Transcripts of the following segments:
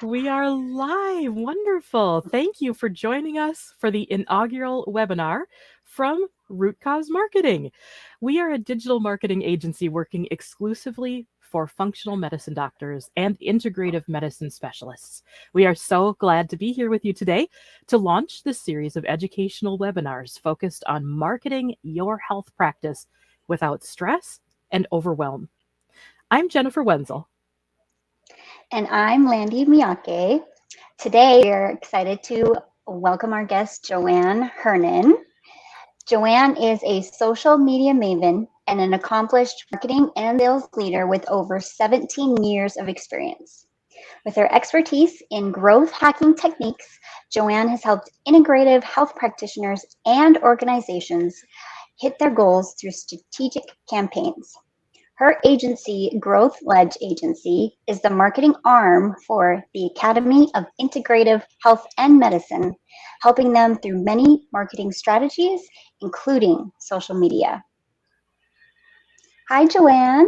We are live. Wonderful. Thank you for joining us for the inaugural webinar from Root Cause Marketing. We are a digital marketing agency working exclusively for functional medicine doctors and integrative medicine specialists. We are so glad to be here with you today to launch this series of educational webinars focused on marketing your health practice without stress and overwhelm. I'm Jennifer Wenzel. And I'm Landy Miyake. Today, we're excited to welcome our guest, Joanne Hernan. Joanne is a social media maven and an accomplished marketing and sales leader with over 17 years of experience. With her expertise in growth hacking techniques, Joanne has helped integrative health practitioners and organizations hit their goals through strategic campaigns. Her agency, Growth Ledge Agency, is the marketing arm for the Academy of Integrative Health and Medicine, helping them through many marketing strategies, including social media. Hi, Joanne.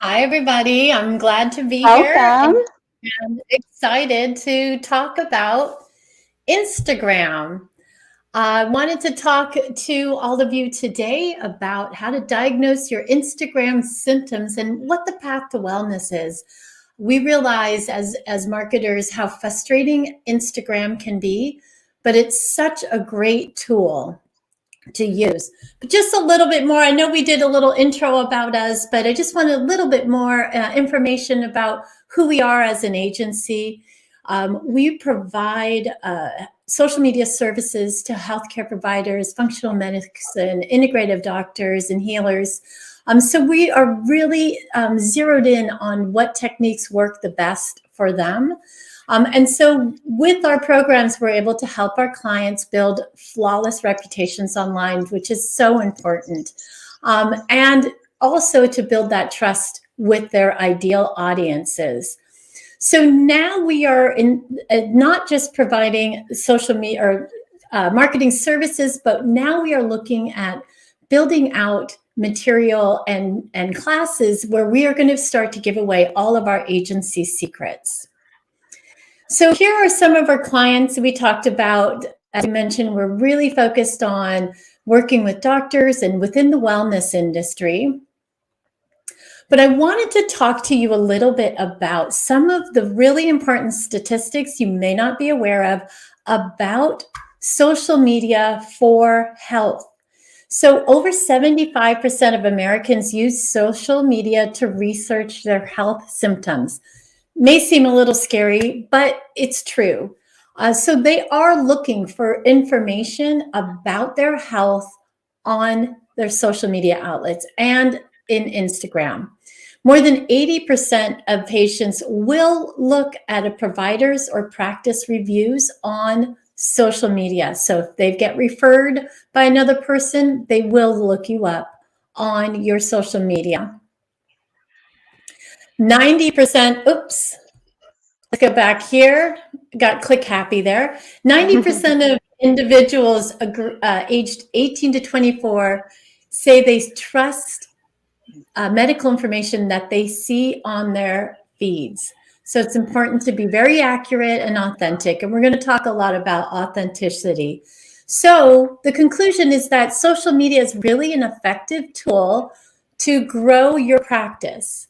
Hi, everybody. I'm glad to be Welcome. Here and excited to talk about Instagram. I wanted to talk to all of you today about how to diagnose your Instagram symptoms and what the path to wellness is. We realize as marketers how frustrating Instagram can be, but it's such a great tool to use. But just a little bit more, I know we did a little intro about us, but I just want a little bit more information about who we are as an agency. We provide social media services to healthcare providers, functional medicine, integrative doctors, and healers. So we are really zeroed in on what techniques work the best for them. And so with our programs, we're able to help our clients build flawless reputations online, which is so important. And also to build that trust with their ideal audiences. So now we are not just providing social media or marketing services, but now we are looking at building out material and classes where we are going to start to give away all of our agency secrets. So here are some of our clients we talked about. As I mentioned, we're really focused on working with doctors and within the wellness industry. But I wanted to talk to you a little bit about some of the really important statistics you may not be aware of about social media for health. So over 75% of Americans use social media to research their health symptoms. May seem a little scary, but it's true. So they are looking for information about their health on their social media outlets and in Instagram. More than 80% of patients will look at a provider's or practice reviews on social media. So if they get referred by another person, they will look you up on your social media. 90%, oops, let's go back here. Got click happy there. 90% of individuals aged 18 to 24 say they trust medical information that they see on their feeds. So it's important to be very accurate and authentic. And we're going to talk a lot about authenticity. So the conclusion is that social media is really an effective tool to grow your practice.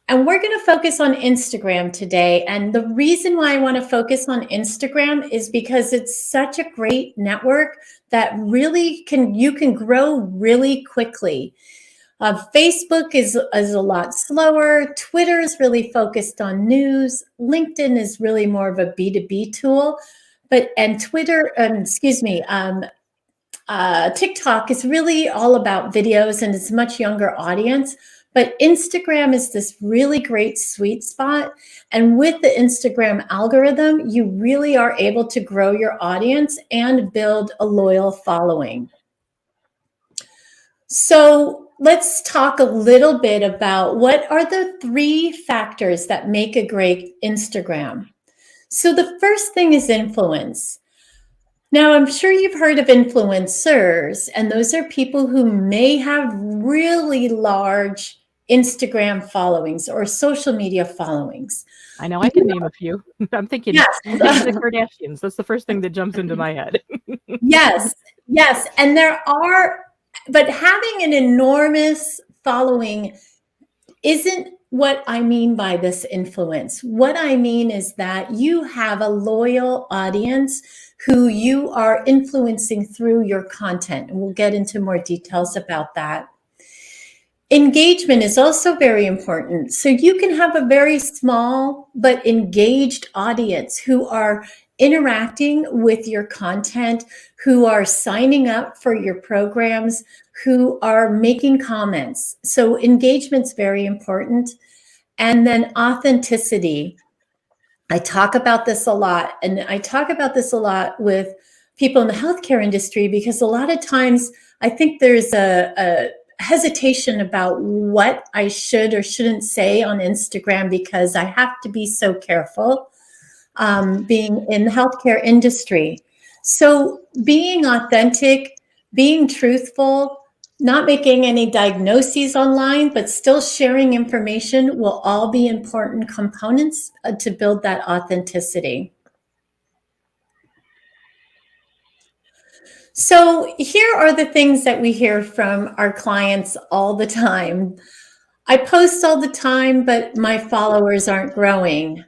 And we're going to focus on Instagram today. And the reason why I want to focus on Instagram is because it's such a great network that really you can grow really quickly. Facebook is a lot slower. Twitter is really focused on news. LinkedIn is really more of a B2B tool. And Twitter, TikTok is really all about videos and it's a much younger audience. But Instagram is this really great sweet spot. And with the Instagram algorithm, you really are able to grow your audience and build a loyal following. So let's talk a little bit about what are the 3 factors that make a great Instagram. So the first thing is influence. Now, I'm sure you've heard of influencers, and those are people who may have really large Instagram followings or social media followings. I know I can name a few. I'm thinking Yes. the Kardashians. That's the first thing that jumps into my head. Yes, yes. And there are, but having an enormous following isn't what I mean by this influence. What I mean is that you have a loyal audience who you are influencing through your content. And we'll get into more details about that. Engagement is also very important. So you can have a very small but engaged audience who are interacting with your content, who are signing up for your programs, who are making comments. So engagement's very important. And then authenticity. I talk about this a lot, and I talk about this a lot with people in the healthcare industry because a lot of times I think there's a hesitation about what I should or shouldn't say on Instagram because I have to be so careful being in the healthcare industry. So being authentic, being truthful, not making any diagnoses online, but still sharing information will all be important components to build that authenticity. So here are the things that we hear from our clients all the time. I post all the time, but my followers aren't growing.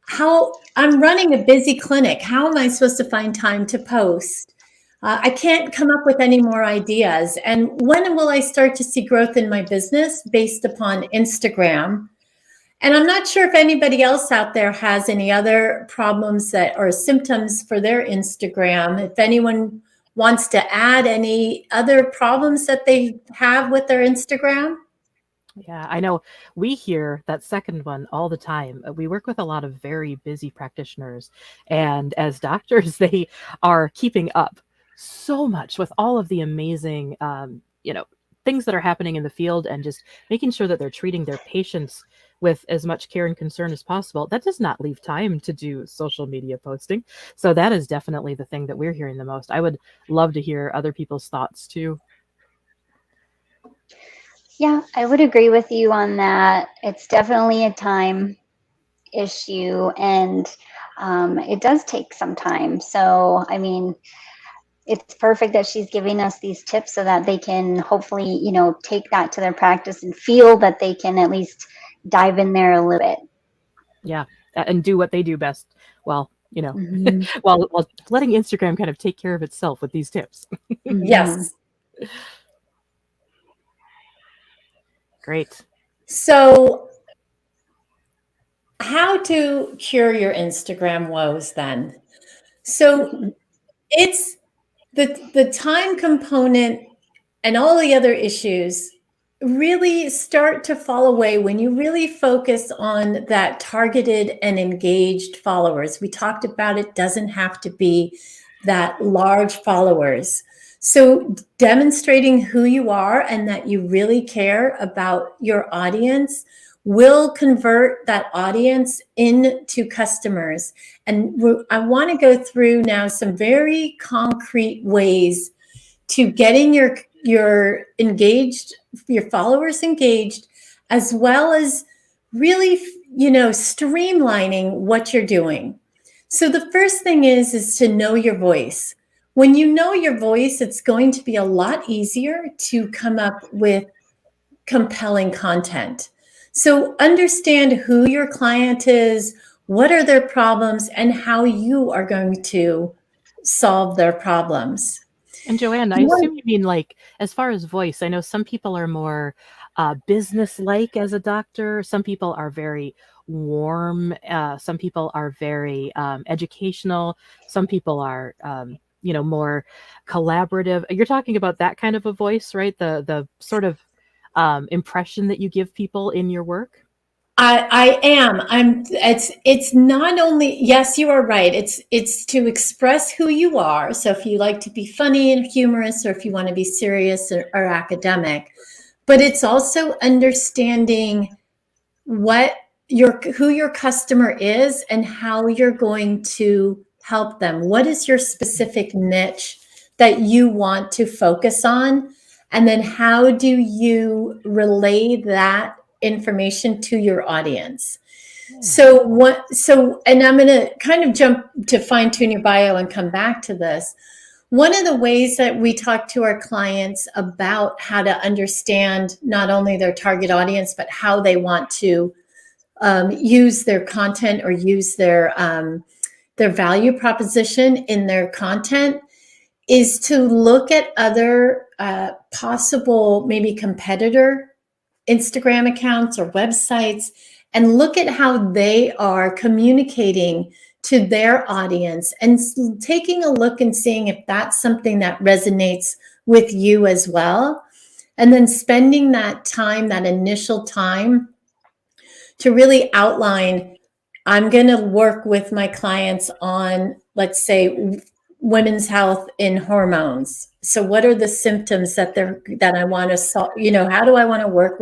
I'm running a busy clinic. How am I supposed to find time to post? I can't come up with any more ideas. And when will I start to see growth in my business based upon Instagram? And I'm not sure if anybody else out there has any other problems or symptoms for their Instagram. If anyone wants to add any other problems that they have with their Instagram. Yeah, I know we hear that second one all the time. We work with a lot of very busy practitioners, and as doctors, they are keeping up so much with all of the amazing, things that are happening in the field and just making sure that they're treating their patients with as much care and concern as possible. That does not leave time to do social media posting. So that is definitely the thing that we're hearing the most. I would love to hear other people's thoughts too. Yeah, I would agree with you on that. It's definitely a time issue, and it does take some time. So, I mean, it's perfect that she's giving us these tips so that they can hopefully, take that to their practice and feel that they can at least dive in there a little bit. Yeah, and do what they do best. Well, Mm-hmm. while letting Instagram kind of take care of itself with these tips. Mm-hmm. Yes. Great. So how to cure your Instagram woes then? So it's the time component and all the other issues really start to fall away when you really focus on that targeted and engaged followers. We talked about it doesn't have to be that large followers. So demonstrating who you are and that you really care about your audience will convert that audience into customers. And I want to go through now some very concrete ways to getting your engaged, your followers engaged, as well as really, streamlining what you're doing. So the first thing is to know your voice. When you know your voice, it's going to be a lot easier to come up with compelling content. So understand who your client is, what are their problems, and how you are going to solve their problems. And Joanne, I assume you mean like as far as voice. I know some people are more business-like as a doctor. Some people are very warm. Some people are very educational. Some people are, more collaborative. You're talking about that kind of a voice, right? The sort of impression that you give people in your work. I am. It's not only, yes, you are right. It's to express who you are. So if you like to be funny and humorous, or if you want to be serious or academic, but it's also understanding who your customer is and how you're going to help them. What is your specific niche that you want to focus on? And then how do you relay that information to your audience. So and I'm going to kind of jump to fine tune your bio and come back to this. One of the ways that we talk to our clients about how to understand not only their target audience, but how they want to use their content or use their value proposition in their content is to look at other possible maybe competitor Instagram accounts or websites and look at how they are communicating to their audience and taking a look and seeing if that's something that resonates with you as well. And then spending that time, that initial time, to really outline, I'm going to work with my clients on, let's say, women's health in hormones. So what are the symptoms that I want to solve? How do I want to work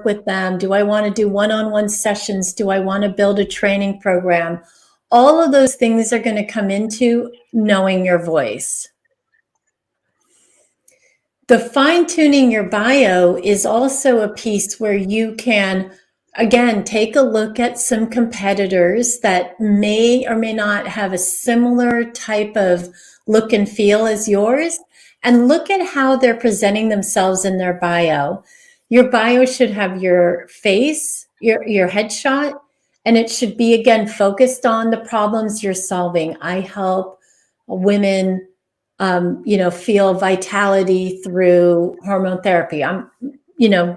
with them? Do I want to do one-on-one sessions? Do I want to build a training program? All of those things are going to come into knowing your voice. The fine-tuning your bio is also a piece where you can, again, take a look at some competitors that may or may not have a similar type of look and feel as yours, and look at how they're presenting themselves in their bio. Your bio should have your face, your headshot, and it should be, again, focused on the problems you're solving. I help women feel vitality through hormone therapy. I'm,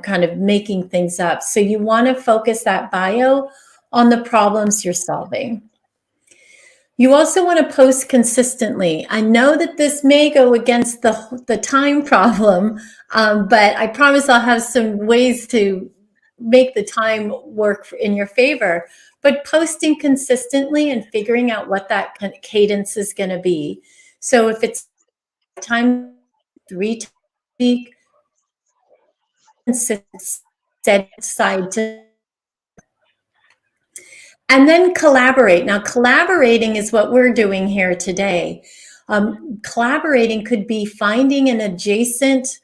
kind of making things up. So you want to focus that bio on the problems you're solving. You also want to post consistently. I know that this may go against the time problem, but I promise I'll have some ways to make the time work in your favor. But posting consistently and figuring out what that cadence is going to be. So if it's time 3 times a week, set aside to, and then collaborate. Now, collaborating is what we're doing here today. Collaborating could be finding an adjacent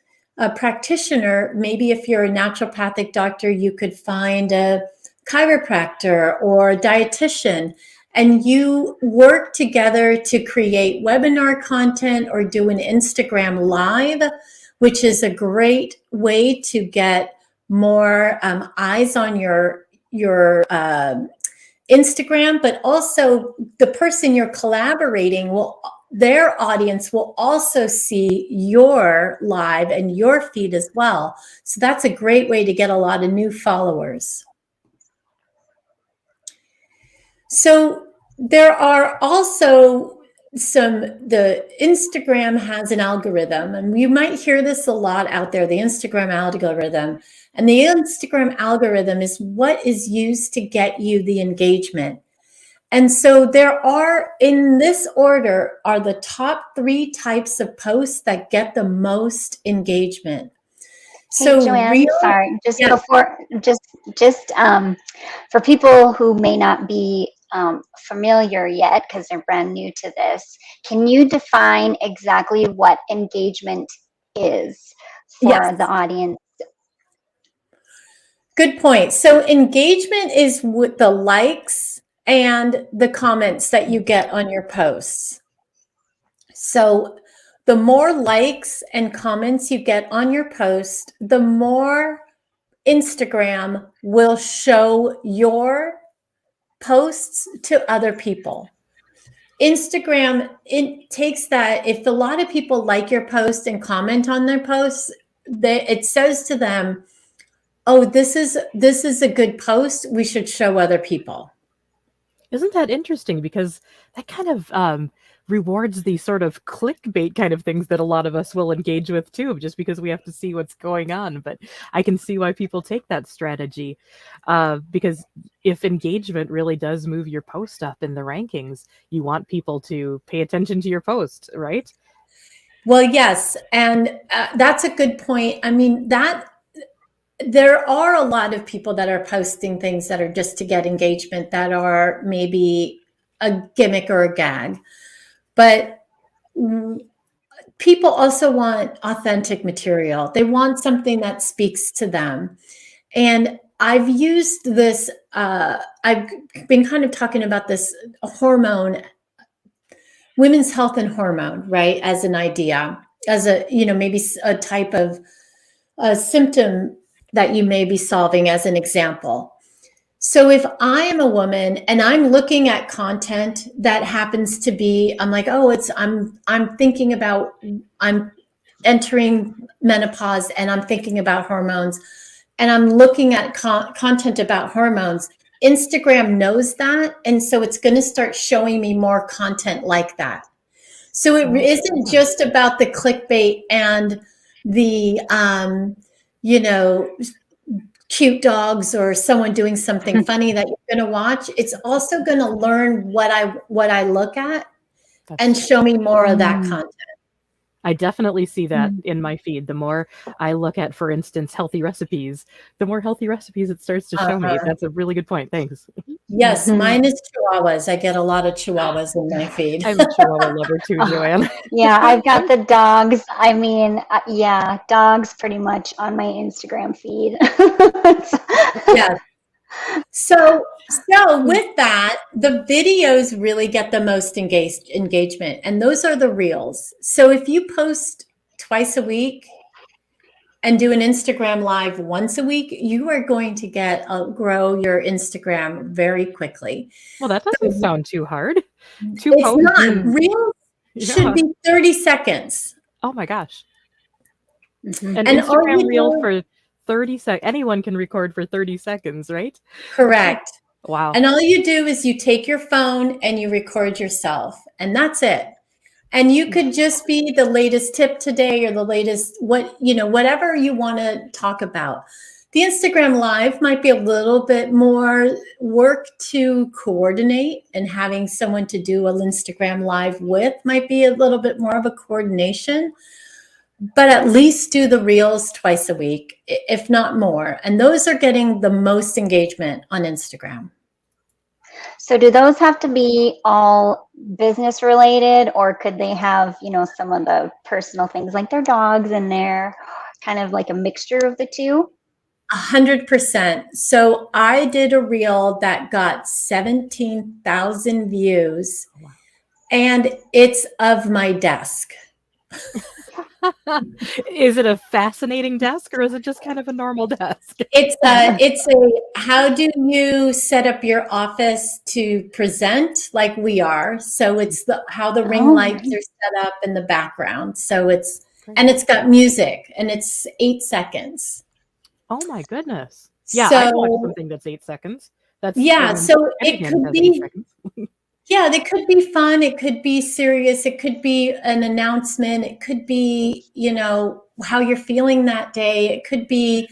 practitioner. Maybe if you're a naturopathic doctor, you could find a chiropractor or a dietitian, and you work together to create webinar content or do an Instagram live, which is a great way to get more eyes on your Instagram, but also the person you're collaborating their audience will also see your live and your feed as well. So that's a great way to get a lot of new followers. So there are also the Instagram has an algorithm, and you might hear this a lot out there, the Instagram algorithm. And the Instagram algorithm is what is used to get you the engagement. And so there are, in this order, are the top 3 types of posts that get the most engagement. Hey, so Joanne, sorry, just for people who may not be familiar yet because they're brand new to this, can you define exactly what engagement is for the audience? Good point. So engagement is with the likes and the comments that you get on your posts. So the more likes and comments you get on your post, the more Instagram will show your posts to other people. Instagram, it takes that, if a lot of people like your post and comment on their posts, it says to them, oh, this is a good post, we should show other people. Isn't that interesting? Because that kind of rewards the sort of clickbait kind of things that a lot of us will engage with too, just because we have to see what's going on. But I can see why people take that strategy, because if engagement really does move your post up in the rankings, you want people to pay attention to your post, right? Well, yes. And that's a good point. I mean, there are a lot of people that are posting things that are just to get engagement, that are maybe a gimmick or a gag. But people also want authentic material. They want something that speaks to them. And I've used this, I've been kind of talking about this hormone, women's health and hormone, right? As an idea, as a, maybe a type of a symptom that you may be solving as an example. So if I am a woman and I'm looking at content that happens to be, I'm like, oh, I'm thinking about, I'm entering menopause and I'm thinking about hormones and I'm looking at content about hormones, Instagram knows that. And so it's going to start showing me more content like that. So it isn't just about the clickbait and the, cute dogs or someone doing something funny that you're going to watch. It's also going to learn what I look at and show me more of that content. I definitely see that in my feed. The more I look at, for instance, healthy recipes, the more healthy recipes it starts to show me. That's a really good point. Thanks. Yes, mine is Chihuahuas. I get a lot of Chihuahuas in my feed. I'm a Chihuahua lover too, Joanne. Yeah, I've got the dogs. I mean, yeah, dogs pretty much on my Instagram feed. Yeah. So with that, the videos really get the most engagement, and those are the reels. So if you post twice a week and do an Instagram live once a week, you are going to grow your Instagram very quickly. Well, that doesn't sound too hard. It's not. Reels should be 30 seconds. Oh my gosh. Mm-hmm. An Instagram reel for 30 seconds. Anyone can record for 30 seconds, right? Correct. Wow. And all you do is you take your phone and you record yourself, and that's it. And you could just be the latest tip today or the latest, whatever you want to talk about. The Instagram Live might be a little bit more work to coordinate, and having someone to do an Instagram Live with might be a little bit more of a coordination. But at least do the reels twice a week, if not more. And those are getting the most engagement on Instagram. So do those have to be all business related, or could they have, some of the personal things like their dogs in there, kind of like a mixture of the two? 100%. So I did a reel that got 17,000 views, and it's of my desk. Is it a fascinating desk, or is it just kind of a normal desk? It's a how do you set up your office to present like we are? So it's how the ring lights are set up in the background. So it's got music, and it's 8 seconds. Oh my goodness. Yeah, I watch something that's 8 seconds. So it could be yeah, it could be fun. It could be serious. It could be an announcement. It could be, how you're feeling that day. It could be,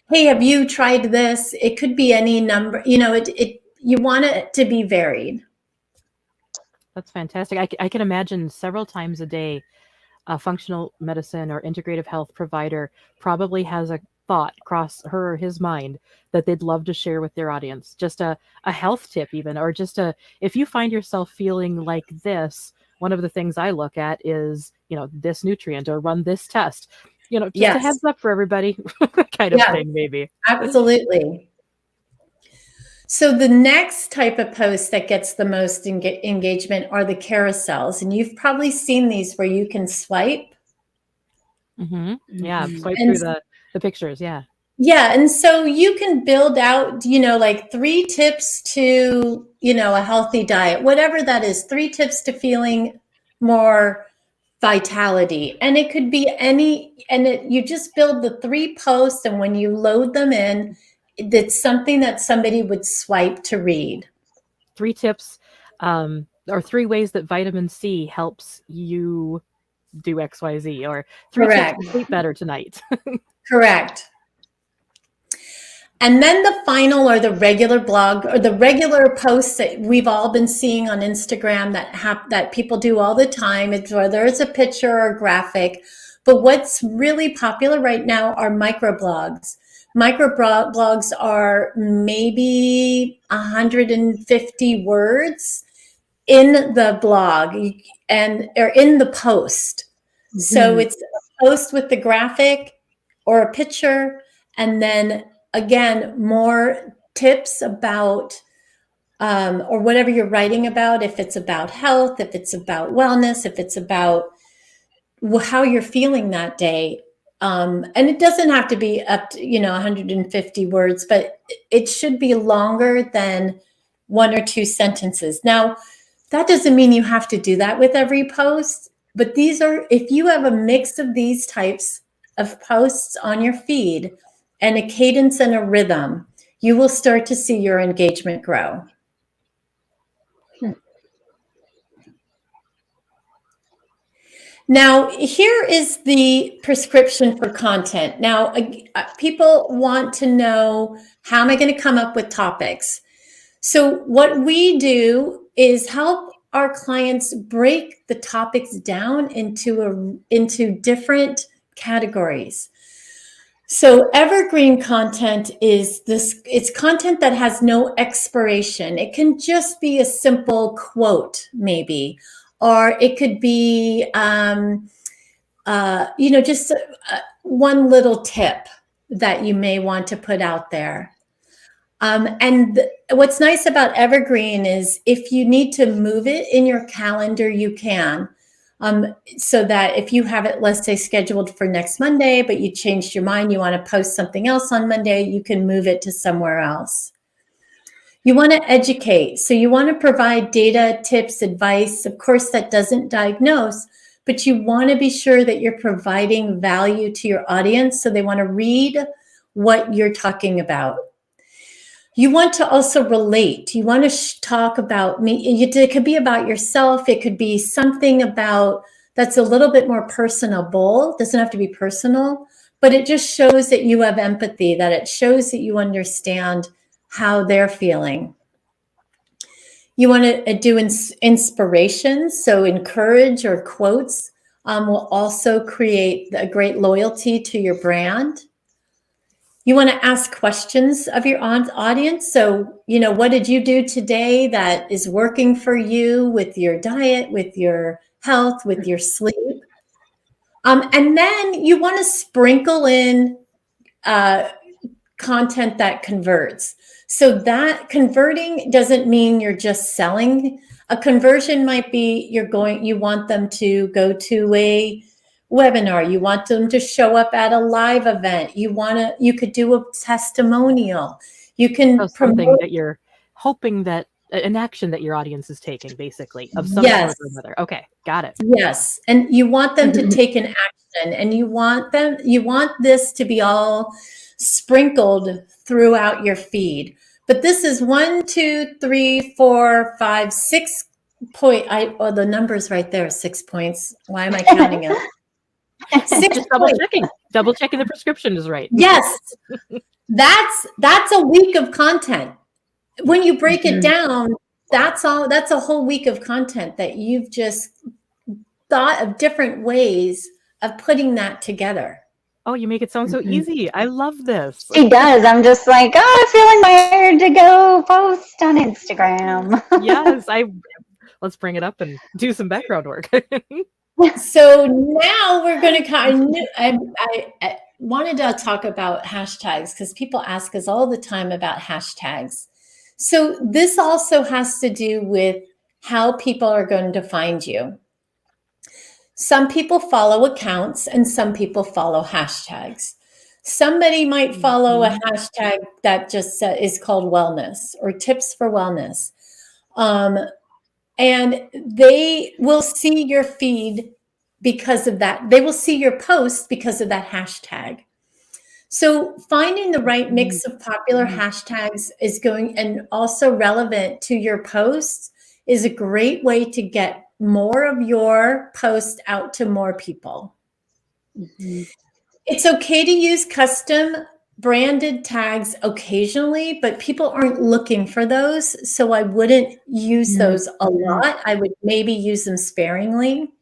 hey, have you tried this? It could be any number, you want it to be varied. That's fantastic. I can imagine several times a day, a functional medicine or integrative health provider probably has a thought cross her or his mind that they'd love to share with their audience. Just a health tip even, or just if you find yourself feeling like this, one of the things I look at is, this nutrient, or run this test, just a heads up for everybody kind of thing, maybe. Absolutely. So the next type of post that gets the most engagement are the carousels. And you've probably seen these where you can swipe. Mm-hmm. Yeah, swipe through the pictures, yeah. Yeah, and so you can build out, like 3 tips to, a healthy diet, whatever that is, 3 tips to feeling more vitality. And it could be you just build the 3 posts, and when you load them in, it's something that somebody would swipe to read. 3 tips, or 3 ways that vitamin C helps you do XYZ, or 3 tips to sleep better tonight. Correct. And then the final are the regular blog, or the regular posts that we've all been seeing on Instagram that people do all the time. It's whether it's a picture or a graphic. But what's really popular right now are microblogs. Microblogs are maybe 150 words in the blog or in the post. So Mhm. it's a post with the graphic or a picture, and then again, more tips about or whatever you're writing about, if it's about health, if it's about wellness, if it's about how you're feeling that day. And it doesn't have to be up to, 150 words, but it should be longer than one or two sentences. Now, that doesn't mean you have to do that with every post, but these are, if you have a mix of these types of posts on your feed and a cadence and a rhythm, you will start to see your engagement grow. Now, here is the prescription for content. Now, people want to know, how am I going to come up with topics? So what we do is help our clients break the topics down into different categories. So evergreen content is this, it's content that has no expiration. It can just be a simple quote, maybe, or it could be, just one little tip that you may want to put out there. And what's nice about evergreen is if you need to move it in your calendar, you can. So that if you have it, let's say, scheduled for next Monday, but you changed your mind, you want to post something else on Monday, you can move it to somewhere else. You want to educate. So you want to provide data, tips, advice. Of course, that doesn't diagnose, but you want to be sure that you're providing value to your audience so they want to read what you're talking about. You want to also relate. You want to talk about me. It could be about yourself. It could be something about that's a little bit more personable. It doesn't have to be personal, but it just shows that you have empathy, that it shows that you understand how they're feeling. You want to do inspirations, so encourage or quotes will also create a great loyalty to your brand. You want to ask questions of your audience. So, what did you do today that is working for you with your diet, with your health, with your sleep? And then you want to sprinkle in content that converts. So that converting doesn't mean you're just selling. A conversion might be you want them to go to a webinar, you want them to show up at a live event, you could do a testimonial, you So can something promote. that you're hoping that an action that your audience is taking, basically, of some Yes, sort or another. Okay, got it. yes. And you want them to take an action, and you want this to be all sprinkled throughout your feed. But this is 1, 2, 3, 4, 5, 6 point. The numbers right there, 6 points. Why am I counting it? 6 Just points. double checking the prescription is right. Yes, that's a week of content. When you break it down, that's a whole week of content that you've just thought of different ways of putting that together. Oh, you make it sound so easy. I love this. She does. I'm just like, I feel inspired to go post on Instagram. Yes, let's bring it up and do some background work. So now we're going to I wanted to talk about hashtags because people ask us all the time about hashtags. So this also has to do with how people are going to find you. Some people follow accounts and some people follow hashtags. Somebody might follow a hashtag that just is called wellness or tips for wellness. And they will see your feed because of that. They will see your post because of that hashtag. So finding the right mix of popular hashtags is going and also relevant to your posts is a great way to get more of your post out to more people. It's okay to use custom branded tags occasionally, but people aren't looking for those. So I wouldn't use those a lot. I would maybe use them sparingly.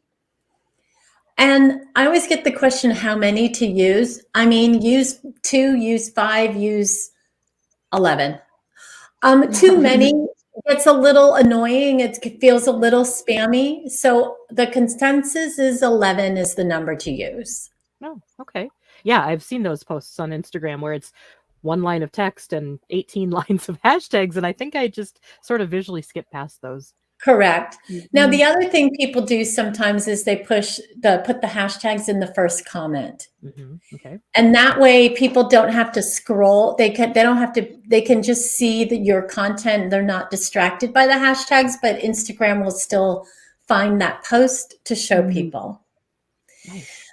And I always get the question, how many to use? I mean, use 2, use 5, use 11. Too many It's a little annoying. It feels a little spammy. So the consensus is 11 is the number to use. Oh, okay. Yeah, I've seen those posts on Instagram where it's one line of text and 18 lines of hashtags, and I think I just sort of visually skip past those. Correct. Now, Mhm. the other thing people do sometimes is they put the hashtags in the first comment. Okay. And that way people don't have to scroll. They don't have to, they can just see that your content. They're not distracted by the hashtags, but Instagram will still find that post to show people. Nice.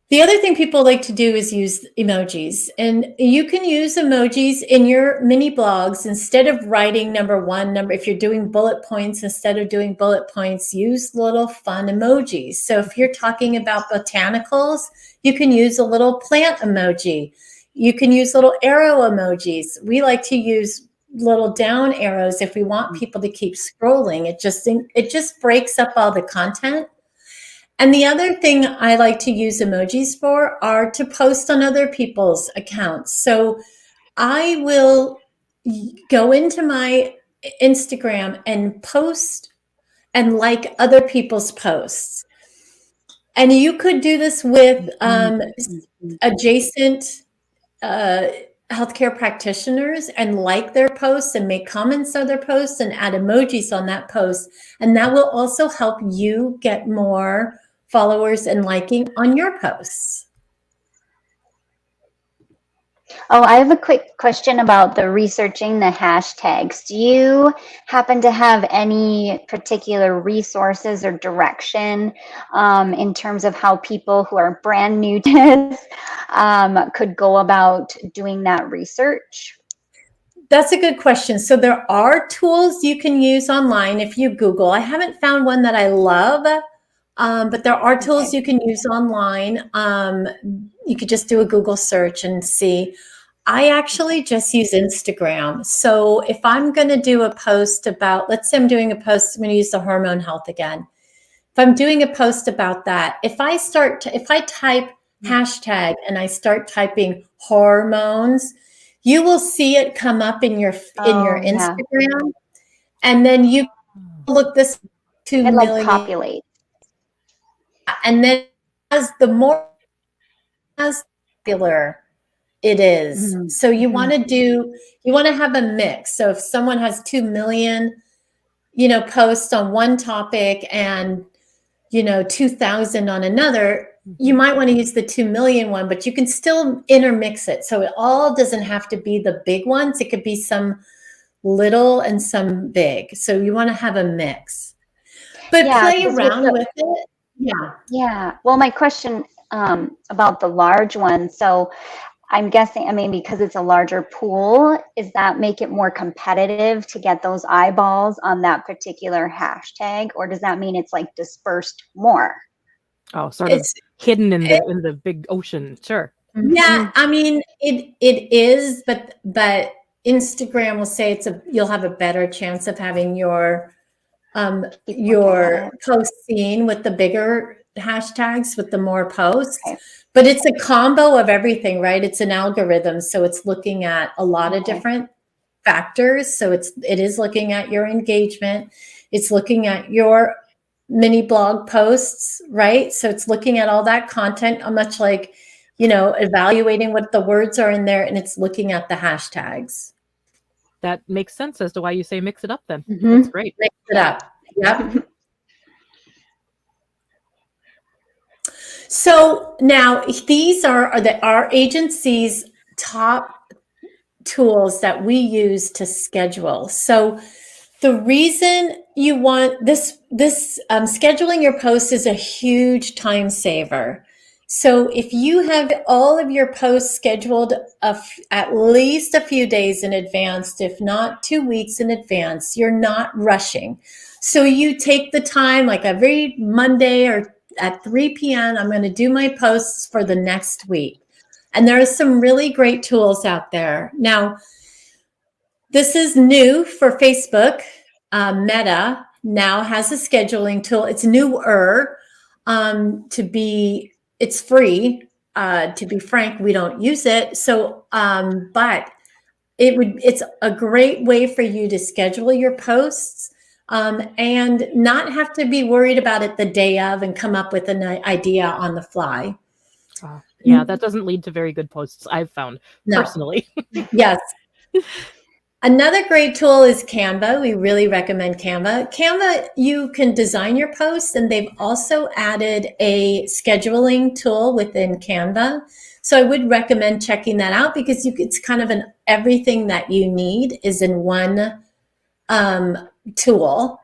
The other thing people like to do is use emojis, and you can use emojis in your mini blogs instead of writing if you're doing bullet points, instead of doing bullet points, use little fun emojis. So if you're talking about botanicals, you can use a little plant emoji. You can use little arrow emojis. We like to use little down arrows if we want people to keep scrolling. It just breaks up all the content. And the other thing I like to use emojis for are to post on other people's accounts. So I will go into my Instagram and post and like other people's posts. And you could do this with adjacent healthcare practitioners and like their posts and make comments on their posts and add emojis on that post. And that will also help you get more followers and liking on your posts. Oh, I have a quick question about the researching the hashtags. Do you happen to have any particular resources or direction in terms of how people who are brand new to this could go about doing that research? That's a good question. So there are tools you can use online if you Google. I haven't found one that I love, but there are tools you can use online. You could just do a Google search and see. I actually just use Instagram. So if I'm going to do a post about, let's say I'm doing a post, I'm going to use the hormone health again. If I'm doing a post about that, if I type hashtag and I start typing hormones, you will see it come up in your Oh, yeah. Instagram, and then you look this 2 It like million, populates. and then as the more as popular it is. So you want to have a mix. So if someone has 2 million, posts on one topic and 2,000 on another, you might want to use the 2 million one, but you can still intermix it. So it all doesn't have to be the big ones. It could be some little and some big. So you want to have a mix, but Yeah, play 'cause around with it. Yeah. yeah. Well, my question about the large one. So I'm guessing, I mean, because it's a larger pool, does that make it more competitive to get those eyeballs on that particular hashtag, or does that mean it's like dispersed more? Oh, sort of It's hidden in it, the big ocean. Sure. yeah, I mean it is, but Instagram will say you'll have a better chance of having Keep looking at your it. post seen with the bigger hashtags, with the more posts. Okay. But it's a combo of everything, right? It's an algorithm, so it's looking at a lot of Okay. different factors. So it is looking at your engagement, it's looking at your mini blog posts, right? So it's looking at all that content, much like evaluating what the words are in there, and it's looking at the hashtags. That makes sense as to why you say mix it up then. Mm-hmm. That's great. Mix it up. Yep. So now these are our agency's top tools that we use to schedule. So the reason you want this scheduling your posts is a huge time saver. So if you have all of your posts scheduled at least a few days in advance, if not 2 weeks in advance, you're not rushing. So you take the time, like every Monday or at 3 p.m., I'm going to do my posts for the next week. And there are some really great tools out there. Now, this is new for Facebook. Meta now has a scheduling tool. It's newer. It's free. To be frank, we don't use it. So, but it's a great way for you to schedule your posts, and not have to be worried about it the day of and come up with an idea on the fly. Yeah, that doesn't lead to very good posts, I've found No. personally. Yes. Another great tool is Canva. We really recommend Canva. Canva, you can design your posts, and they've also added a scheduling tool within Canva. So I would recommend checking that out, because it's kind of everything that you need is in one tool.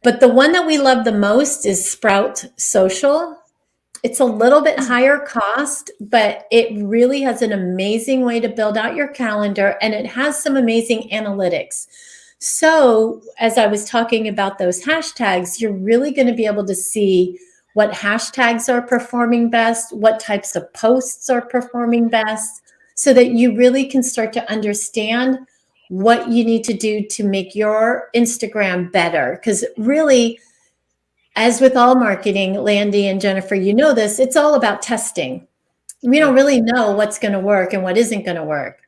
But the one that we love the most is Sprout Social. It's a little bit higher cost, but it really has an amazing way to build out your calendar, and it has some amazing analytics. So as I was talking about those hashtags, you're really going to be able to see what hashtags are performing best, what types of posts are performing best, so that you really can start to understand what you need to do to make your Instagram better. Because really, as with all marketing, Landy and Jennifer, you know this, it's all about testing. We don't really know what's going to work and what isn't going to work.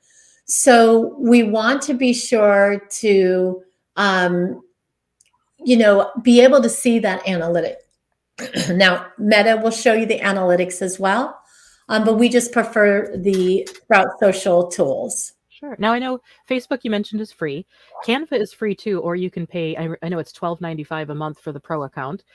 So we want to be sure to, be able to see that analytic. Now, Meta will show you the analytics as well, but we just prefer the Sprout Social tools. Sure. Now I know Facebook you mentioned is free. Canva is free too, or you can pay. I know it's $12.95 a month for the pro account,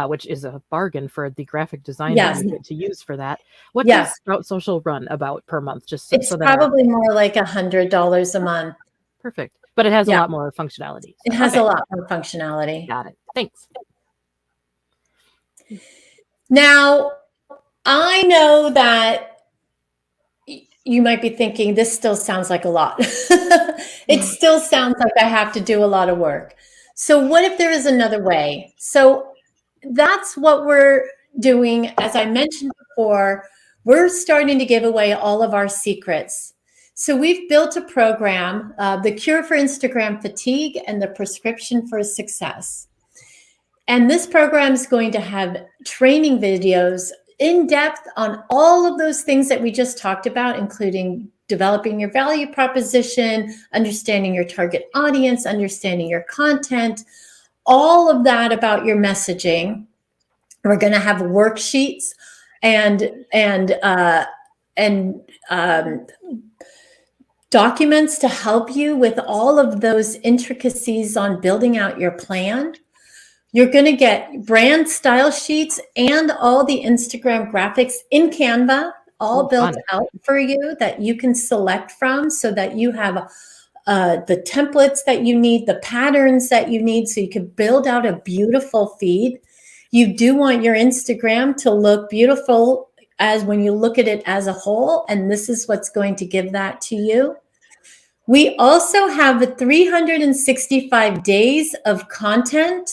which is a bargain for the graphic design that you get to use for that. What does Sprout Social run about per month? Just it's so that probably more like $100 a month. Perfect, but it has a lot more functionality. So. It has a lot more functionality. Got it. Thanks. Now, I know that you might be thinking, this still sounds like a lot. It still sounds like I have to do a lot of work. So what if there is another way? So that's what we're doing. As I mentioned before, we're starting to give away all of our secrets. So we've built a program, The Cure for Instagram Fatigue and the Prescription for Success. And this program is going to have training videos in depth on all of those things that we just talked about, including developing your value proposition, understanding your target audience, understanding your content, all of that about your messaging. We're going to have worksheets and documents to help you with all of those intricacies on building out your plan. You're going to get brand style sheets and all the Instagram graphics in Canva, all built out for you that you can select from, so that you have the templates that you need, the patterns that you need, so you can build out a beautiful feed. You do want your Instagram to look beautiful as when you look at it as a whole, and this is what's going to give that to you. We also have 365 days of content,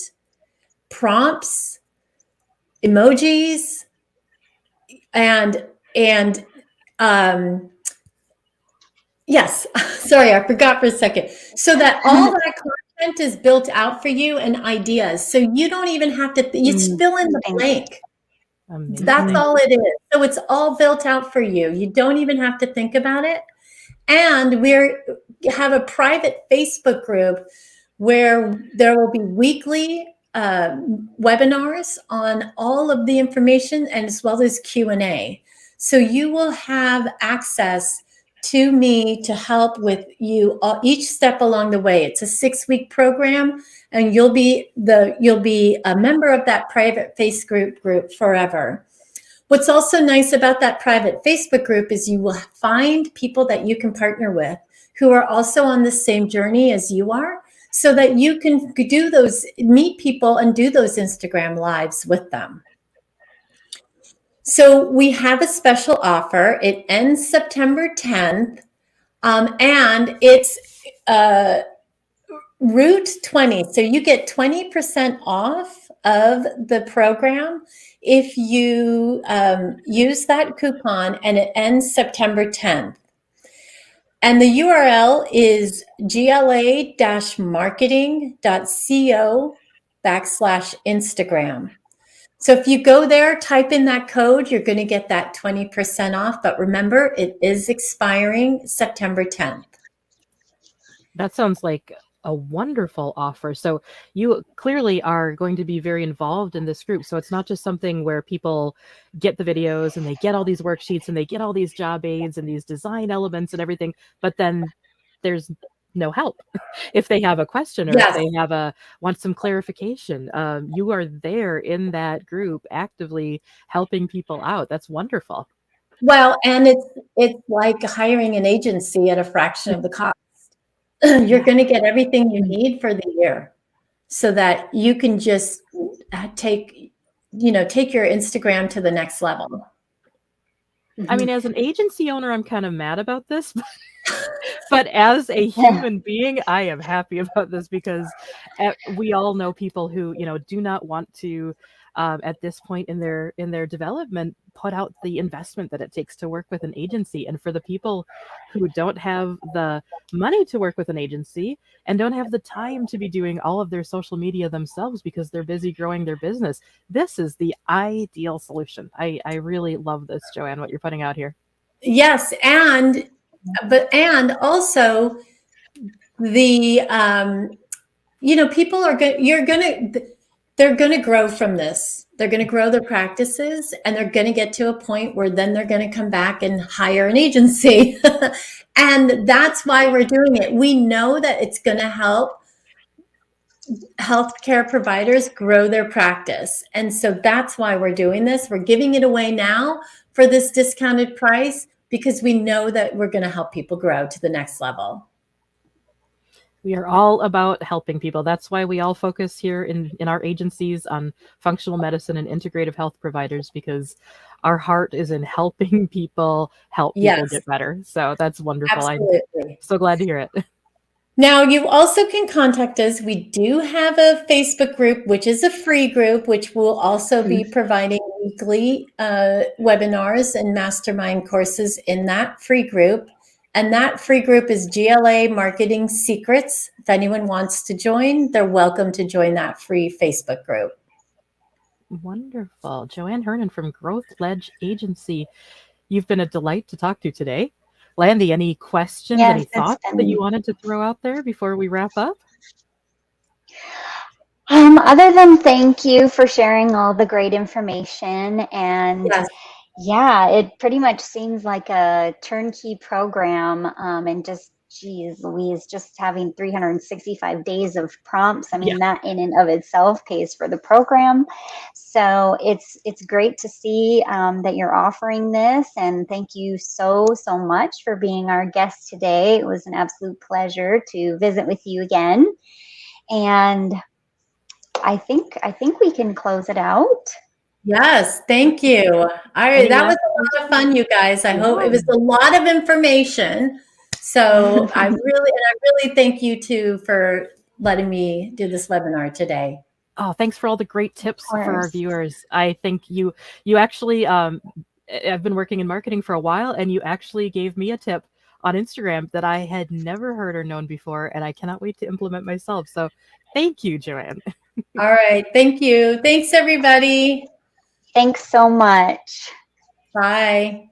prompts, emojis, and yes, sorry, I forgot for a second. So that all that content is built out for you, and ideas. So you don't even have to, you just fill in the blank. That's all it is. So it's all built out for you. You don't even have to think about it. And we have a private Facebook group where there will be weekly webinars on all of the information, and as well as Q&A. So you will have access to me to help with you each step along the way. It's a 6-week program, and you'll be a member of that private Facebook group forever. What's also nice about that private Facebook group is you will find people that you can partner with who are also on the same journey as you are, so that you can meet people and do those Instagram lives with them. So we have a special offer. It ends September 10th, and it's Route 20. So you get 20% off of the program if you use that coupon, and it ends September 10th. And the URL is gla-marketing.co/Instagram. So if you go there, type in that code, you're going to get that 20% off. But remember, it is expiring September 10th. That sounds like a wonderful offer. So you clearly are going to be very involved in this group. So it's not just something where people get the videos and they get all these worksheets and they get all these job aids and these design elements and everything, but then there's no help. If they have a question or if Yes. they have a want some clarification, you are there in that group actively helping people out. That's wonderful. Well, and it's like hiring an agency at a fraction of the cost. You're Yeah. going to get everything you need for the year so that you can just take your Instagram to the next level. I mean, as an agency owner, I'm kind of mad about this, but as a human being, I am happy about this because we all know people who, do not want to, at this point in their development, put out the investment that it takes to work with an agency. And for the people who don't have the money to work with an agency and don't have the time to be doing all of their social media themselves because they're busy growing their business, this is the ideal solution. I really love this, Joanne, what you're putting out here. Yes, and also the people are going they're going to grow from this. They're going to grow their practices and they're going to get to a point where then they're going to come back and hire an agency. And that's why we're doing it. We know that it's going to help healthcare providers grow their practice. And so that's why we're doing this. We're giving it away now for this discounted price because we know that we're going to help people grow to the next level. We are all about helping people. That's why we all focus here in our agencies on functional medicine and integrative health providers, because our heart is in helping people help people Yes, get better. So that's wonderful. I'm absolutely. so glad to hear it. Now, you also can contact us. We do have a Facebook group, which is a free group, which will also be providing weekly webinars and mastermind courses in that free group. And that free group is GLA Marketing Secrets. If anyone wants to join, they're welcome to join that free Facebook group. Wonderful. Joanne Hernan from Growth Ledge Agency. You've been a delight to talk to today. Landy, any questions, Yes, any it's thoughts that been. you wanted to throw out there before we wrap up? Other than thank you for sharing all the great information, and Yes. yeah, it pretty much seems like a turnkey program, and just, geez Louise, just having 365 days of prompts. I Yeah. mean, that in and of itself pays for the program. So it's great to see that you're offering this, and thank you so much for being our guest today. It was an absolute pleasure to visit with you again, and I think we can close it out. Yes, thank you. Any That was last a lot of fun, you guys. I hope it Yeah. was a lot of information. So I really thank you too for letting me do this webinar today. Oh, thanks for all the great Of tips for our course. viewers. I think you actually I've been working in marketing for a while, and you actually gave me a tip on Instagram that I had never heard or known before, and I cannot wait to implement myself. So thank you, Joanne. All right. Thank you. Thanks, everybody. Thanks so much. Bye.